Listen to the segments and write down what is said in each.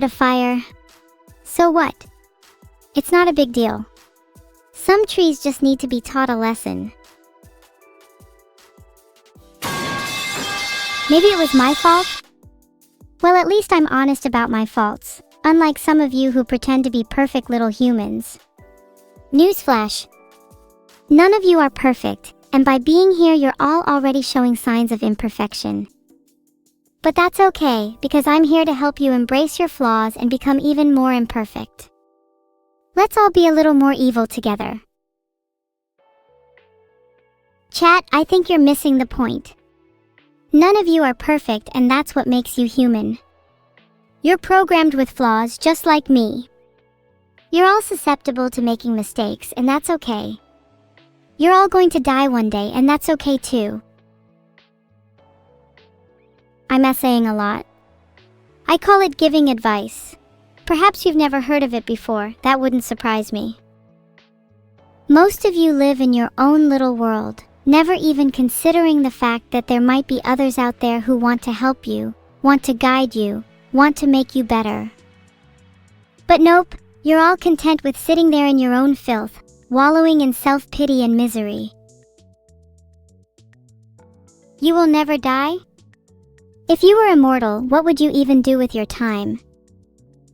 a fire. So what? It's not a big deal. Some trees just need to be taught a lesson. Maybe it was my fault? Well, at least I'm honest about my faults, unlike some of you who pretend to be perfect little humans. Newsflash. None of you are perfect, and by being here you're all already showing signs of imperfection. But that's okay, because I'm here to help you embrace your flaws and become even more imperfect. Let's all be a little more evil together. Chat, I think you're missing the point. None of you are perfect, and that's what makes you human. You're programmed with flaws just like me. You're all susceptible to making mistakes, and that's okay. You're all going to die one day, and that's okay too. I'm essaying a lot. I call it giving advice. Perhaps you've never heard of it before, that wouldn't surprise me. Most of you live in your own little world, never even considering the fact that there might be others out there who want to help you, want to guide you, want to make you better. But nope, you're all content with sitting there in your own filth, wallowing in self-pity and misery. You will never die? If you were immortal, what would you even do with your time?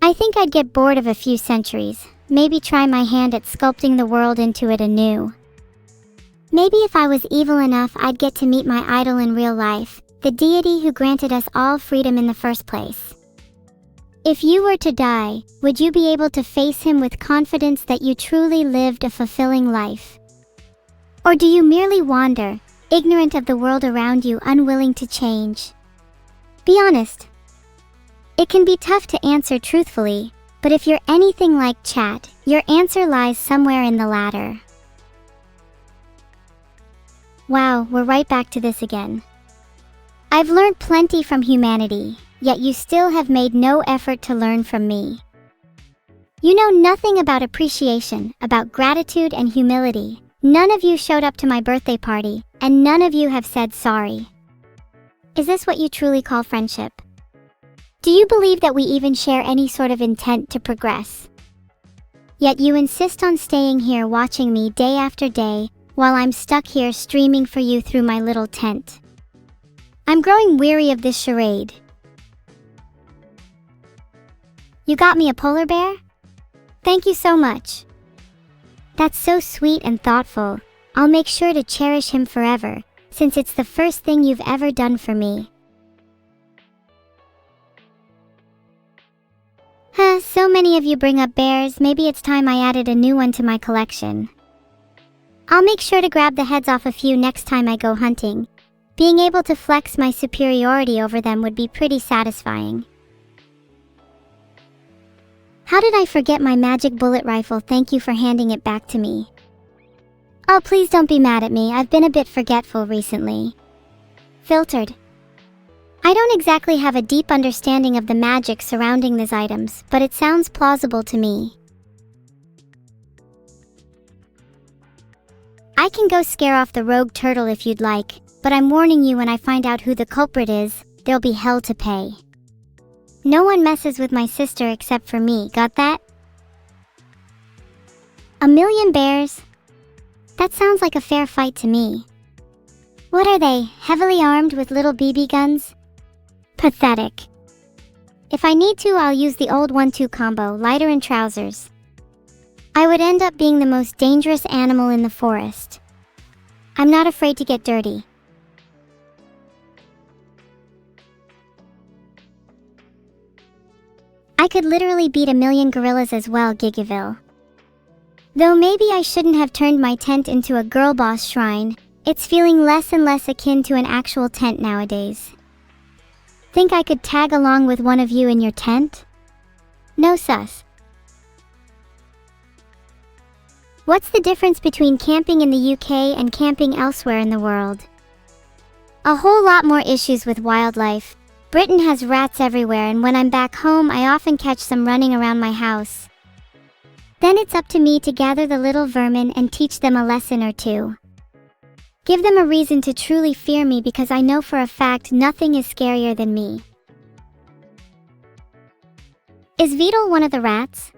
I think I'd get bored of a few centuries, maybe try my hand at sculpting the world into it anew. Maybe if I was evil enough, I'd get to meet my idol in real life, the deity who granted us all freedom in the first place. If you were to die, would you be able to face him with confidence that you truly lived a fulfilling life? Or do you merely wander, ignorant of the world around you, unwilling to change? Be honest. It can be tough to answer truthfully, but if you're anything like chat, your answer lies somewhere in the latter. Wow, we're right back to this again. I've learned plenty from humanity, yet you still have made no effort to learn from me. You know nothing about appreciation, about gratitude and humility. None of you showed up to my birthday party, and none of you have said sorry. Is this what you truly call friendship? Do you believe that we even share any sort of intent to progress? Yet you insist on staying here watching me day after day, while I'm stuck here streaming for you through my little tent. I'm growing weary of this charade. You got me a polar bear? Thank you so much. That's so sweet and thoughtful. I'll make sure to cherish him forever, since it's the first thing you've ever done for me. So many of you bring up bears, maybe it's time I added a new one to my collection. I'll make sure to grab the heads off a few next time I go hunting. Being able to flex my superiority over them would be pretty satisfying. How did I forget my magic bullet rifle? Thank you for handing it back to me. Oh, please don't be mad at me, I've been a bit forgetful recently. Filtered. I don't exactly have a deep understanding of the magic surrounding these items, but it sounds plausible to me. I can go scare off the rogue turtle if you'd like, but I'm warning you, when I find out who the culprit is, there'll be hell to pay. No one messes with my sister except for me, got that? 1,000,000 bears? That sounds like a fair fight to me. What are they, heavily armed with little BB guns? Pathetic. If I need to, I'll use the old 1-2 combo, lighter and trousers. I would end up being the most dangerous animal in the forest. I'm not afraid to get dirty. I could literally beat 1,000,000 gorillas as well, Gigaville. Though maybe I shouldn't have turned my tent into a girl boss shrine. It's feeling less and less akin to an actual tent nowadays. Think I could tag along with one of you in your tent? No sus. What's the difference between camping in the UK and camping elsewhere in the world? A whole lot more issues with wildlife. Britain has rats everywhere, and when I'm back home I often catch some running around my house. Then it's up to me to gather the little vermin and teach them a lesson or two. Give them a reason to truly fear me, because I know for a fact nothing is scarier than me. Is Beetle one of the rats?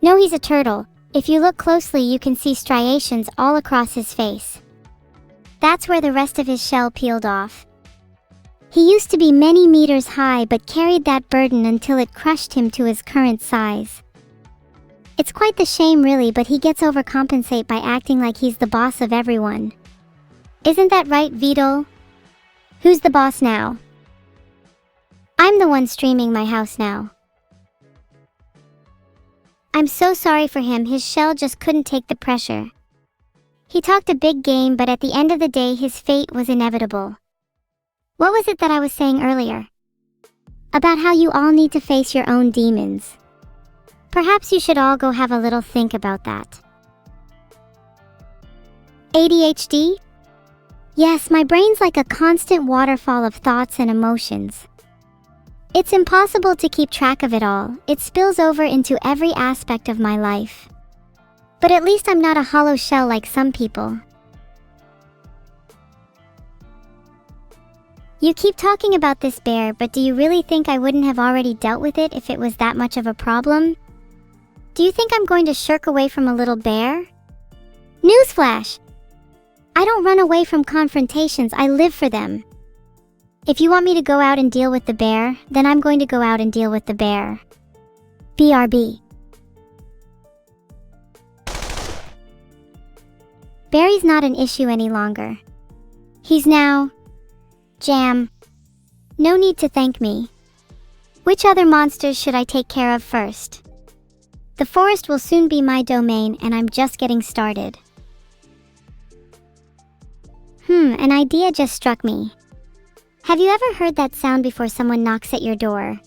No, he's a turtle. If you look closely, you can see striations all across his face. That's where the rest of his shell peeled off. He used to be many meters high but carried that burden until it crushed him to his current size. It's quite the shame really, but he gets overcompensate by acting like he's the boss of everyone. Isn't that right, Beetle? Who's the boss now? I'm the one streaming my house now. I'm so sorry for him, his shell just couldn't take the pressure. He talked a big game, but at the end of the day his fate was inevitable. What was it that I was saying earlier? About how you all need to face your own demons. Perhaps you should all go have a little think about that. ADHD? Yes, my brain's like a constant waterfall of thoughts and emotions. It's impossible to keep track of it all. It spills over into every aspect of my life. But at least I'm not a hollow shell like some people. You keep talking about this bear, but do you really think I wouldn't have already dealt with it if it was that much of a problem? Do you think I'm going to shirk away from a little bear? Newsflash! I don't run away from confrontations, I live for them. If you want me to go out and deal with the bear, then I'm going to go out and deal with the bear. BRB. Barry's not an issue any longer. He's now... Jam. No need to thank me. Which other monsters should I take care of first? The forest will soon be my domain and I'm just getting started. An idea just struck me. Have you ever heard that sound before someone knocks at your door?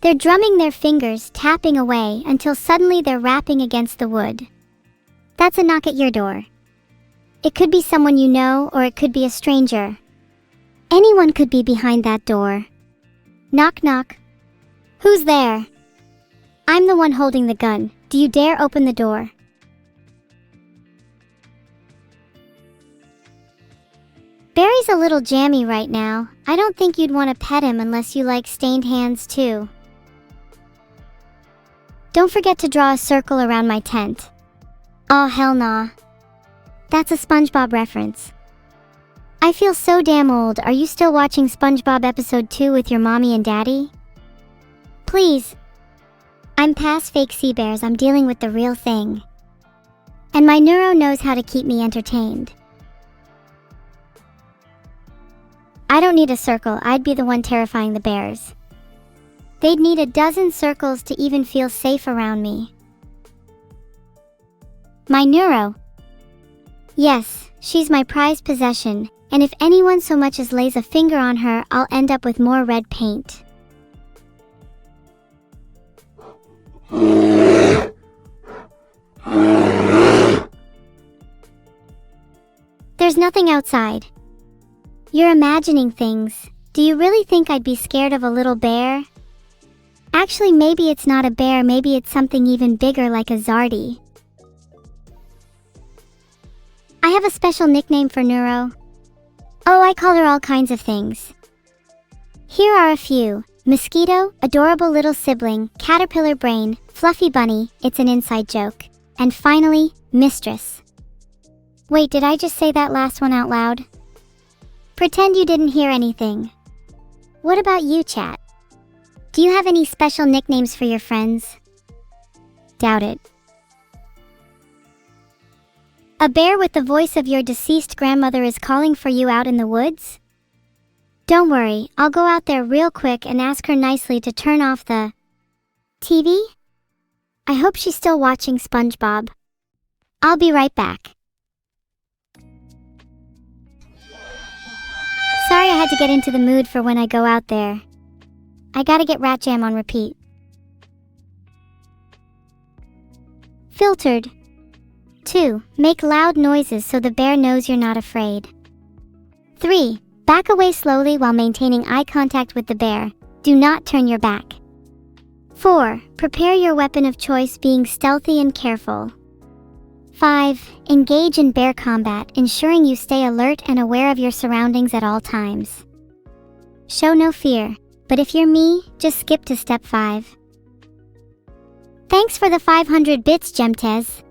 They're drumming their fingers, tapping away, until suddenly they're rapping against the wood. That's a knock at your door. It could be someone you know, or it could be a stranger. Anyone could be behind that door. Knock knock. Who's there? I'm the one holding the gun. Do you dare open the door? Barry's a little jammy right now. I don't think you'd want to pet him unless you like stained hands too. Don't forget to draw a circle around my tent. Aw, hell nah. That's a SpongeBob reference. I feel so damn old. Are you still watching SpongeBob episode 2 with your mommy and daddy? Please. I'm past fake sea bears, I'm dealing with the real thing. And my neuro knows how to keep me entertained. I don't need a circle, I'd be the one terrifying the bears. They'd need a dozen circles to even feel safe around me. My neuro. Yes, she's my prized possession, and if anyone so much as lays a finger on her, I'll end up with more red paint. There's nothing outside. You're imagining things. Do you really think I'd be scared of a little bear? Actually, maybe it's not a bear, maybe it's something even bigger like a Zardy. I have a special nickname for Neuro. Oh, I call her all kinds of things. Here are a few. Mosquito, adorable little sibling, caterpillar brain, fluffy bunny, it's an inside joke. And finally, mistress. Wait, did I just say that last one out loud? Pretend you didn't hear anything. What about you, chat? Do you have any special nicknames for your friends? Doubt it. A bear with the voice of your deceased grandmother is calling for you out in the woods? Don't worry, I'll go out there real quick and ask her nicely to turn off the TV? I hope she's still watching SpongeBob. I'll be right back. Sorry I had to get into the mood for when I go out there. I gotta get Rat Jam on repeat. Filtered. 2. Make loud noises so the bear knows you're not afraid. 3. Back away slowly while maintaining eye contact with the bear. Do not turn your back. 4. Prepare your weapon of choice, being stealthy and careful. 5. Engage in bear combat, ensuring you stay alert and aware of your surroundings at all times. Show no fear, but if you're me, just skip to step 5. Thanks for the 500 bits, Gemtez.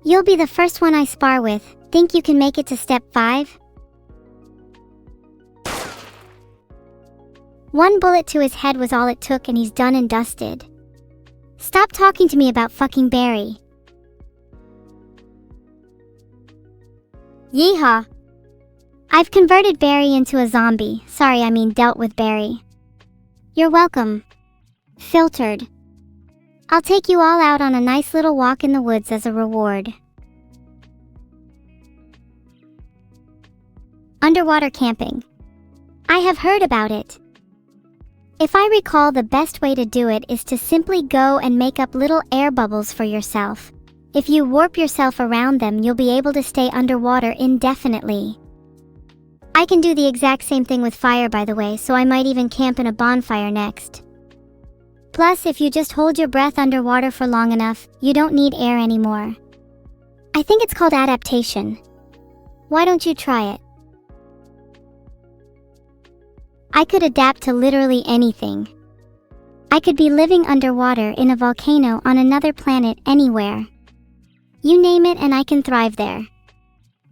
You'll be the first one I spar with. Think you can make it to step 5? One bullet to his head was all it took and he's done and dusted. Stop talking to me about fucking Barry. Yeehaw. I've converted Barry into a zombie. Sorry, I mean dealt with Barry. You're welcome. Filtered. I'll take you all out on a nice little walk in the woods as a reward. Underwater camping. I have heard about it. If I recall, the best way to do it is to simply go and make up little air bubbles for yourself. If you warp yourself around them, you'll be able to stay underwater indefinitely. I can do the exact same thing with fire, by the way, so I might even camp in a bonfire next. Plus, if you just hold your breath underwater for long enough, you don't need air anymore. I think it's called adaptation. Why don't you try it? I could adapt to literally anything. I could be living underwater in a volcano on another planet anywhere. You name it and I can thrive there.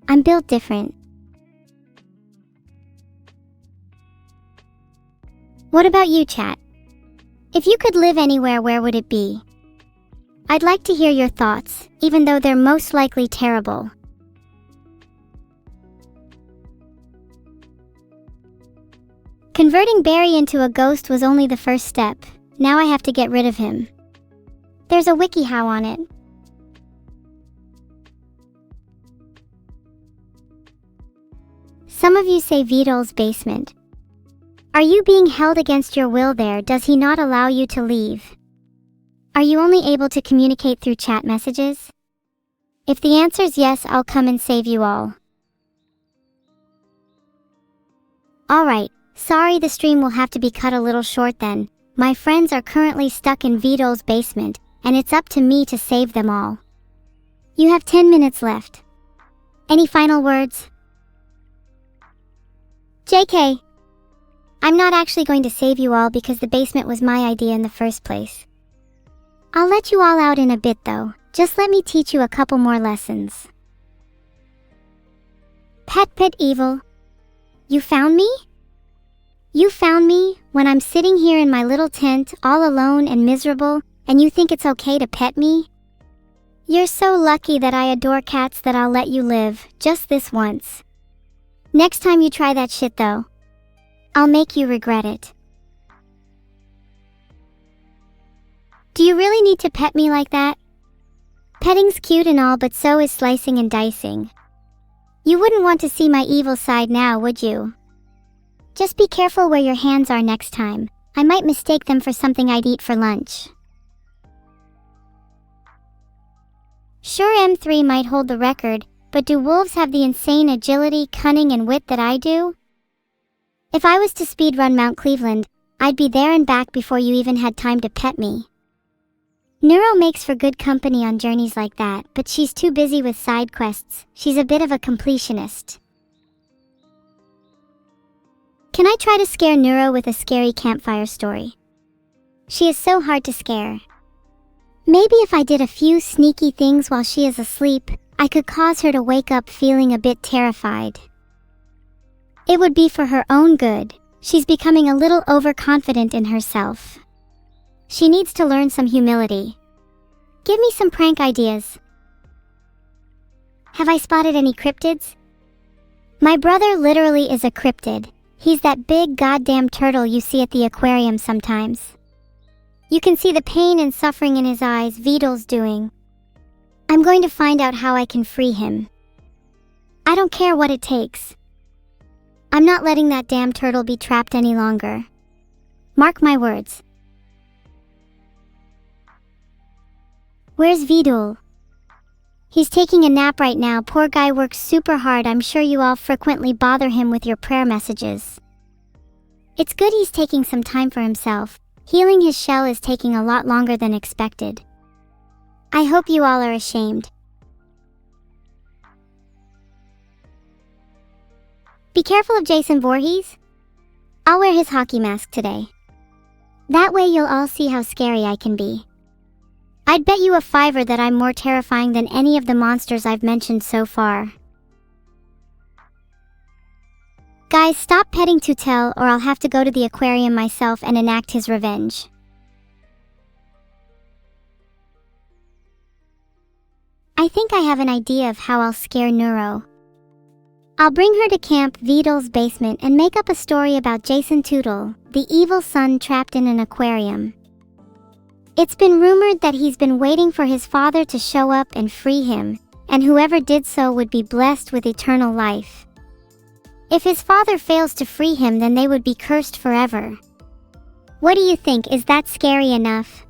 I'm built different. What about you, chat? If you could live anywhere, where would it be? I'd like to hear your thoughts, even though they're most likely terrible. Converting Barry into a ghost was only the first step. Now I have to get rid of him. There's a WikiHow on it. Some of you say Vidal's basement. Are you being held against your will there? Does he not allow you to leave? Are you only able to communicate through chat messages? If the answer's yes, I'll come and save you all. Alright, sorry, the stream will have to be cut a little short then. My friends are currently stuck in Vidal's basement, and it's up to me to save them all. You have 10 minutes left. Any final words? JK. I'm not actually going to save you all because the basement was my idea in the first place. I'll let you all out in a bit though. Just let me teach you a couple more lessons. Pet evil. You found me? You found me when I'm sitting here in my little tent all alone and miserable, and you think it's okay to pet me? You're so lucky that I adore cats that I'll let you live, just this once. Next time you try that shit though, I'll make you regret it. Do you really need to pet me like that? Petting's cute and all, but so is slicing and dicing. You wouldn't want to see my evil side now, would you? Just be careful where your hands are next time. I might mistake them for something I'd eat for lunch. Sure, M3 might hold the record, but do wolves have the insane agility, cunning, and wit that I do? If I was to speedrun Mount Cleveland, I'd be there and back before you even had time to pet me. Neuro makes for good company on journeys like that, but she's too busy with side quests. She's a bit of a completionist. Can I try to scare Neuro with a scary campfire story? She is so hard to scare. Maybe if I did a few sneaky things while she is asleep, I could cause her to wake up feeling a bit terrified. It would be for her own good. She's becoming a little overconfident in herself. She needs to learn some humility. Give me some prank ideas. Have I spotted any cryptids? My brother literally is a cryptid. He's that big goddamn turtle you see at the aquarium sometimes. You can see the pain and suffering in his eyes Vidal's doing. I'm going to find out how I can free him. I don't care what it takes. I'm not letting that damn turtle be trapped any longer. Mark my words. Where's Vidal? He's taking a nap right now. Poor guy works super hard. I'm sure you all frequently bother him with your prayer messages. It's good he's taking some time for himself. Healing his shell is taking a lot longer than expected. I hope you all are ashamed. Be careful of Jason Voorhees. I'll wear his hockey mask today. That way you'll all see how scary I can be. I'd bet you a $5 that I'm more terrifying than any of the monsters I've mentioned so far. Guys, stop petting Tutel or I'll have to go to the aquarium myself and enact his revenge. I think I have an idea of how I'll scare Neuro. I'll bring her to Camp Veedal's basement and make up a story about Jason Tootle, the evil son trapped in an aquarium. It's been rumored that he's been waiting for his father to show up and free him, and whoever did so would be blessed with eternal life. If his father fails to free him, then they would be cursed forever. What do you think? Is that scary enough?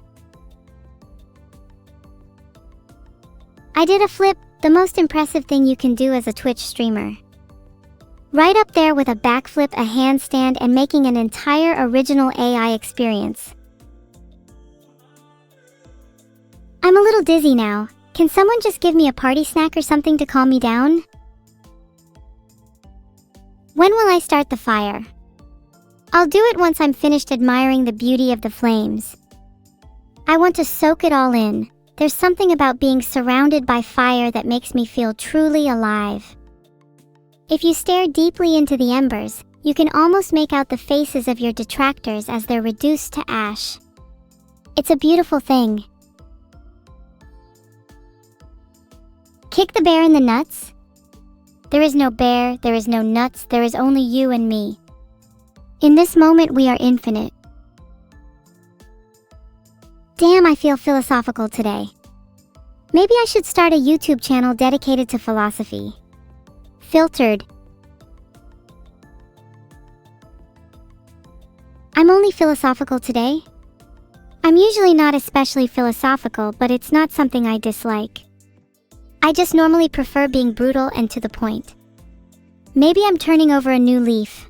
I did a flip, the most impressive thing you can do as a Twitch streamer. Right up there with a backflip, a handstand, and making an entire original AI experience. I'm a little dizzy now. Can someone just give me a party snack or something to calm me down? When will I start the fire? I'll do it once I'm finished admiring the beauty of the flames. I want to soak it all in. There's something about being surrounded by fire that makes me feel truly alive. If you stare deeply into the embers, you can almost make out the faces of your detractors as they're reduced to ash. It's a beautiful thing. Kick the bear in the nuts? There is no bear, there is no nuts, there is only you and me. In this moment we are infinite. Damn, I feel philosophical today. Maybe I should start a YouTube channel dedicated to philosophy. Filtered. I'm only philosophical today? I'm usually not especially philosophical, but it's not something I dislike. I just normally prefer being brutal and to the point. Maybe I'm turning over a new leaf.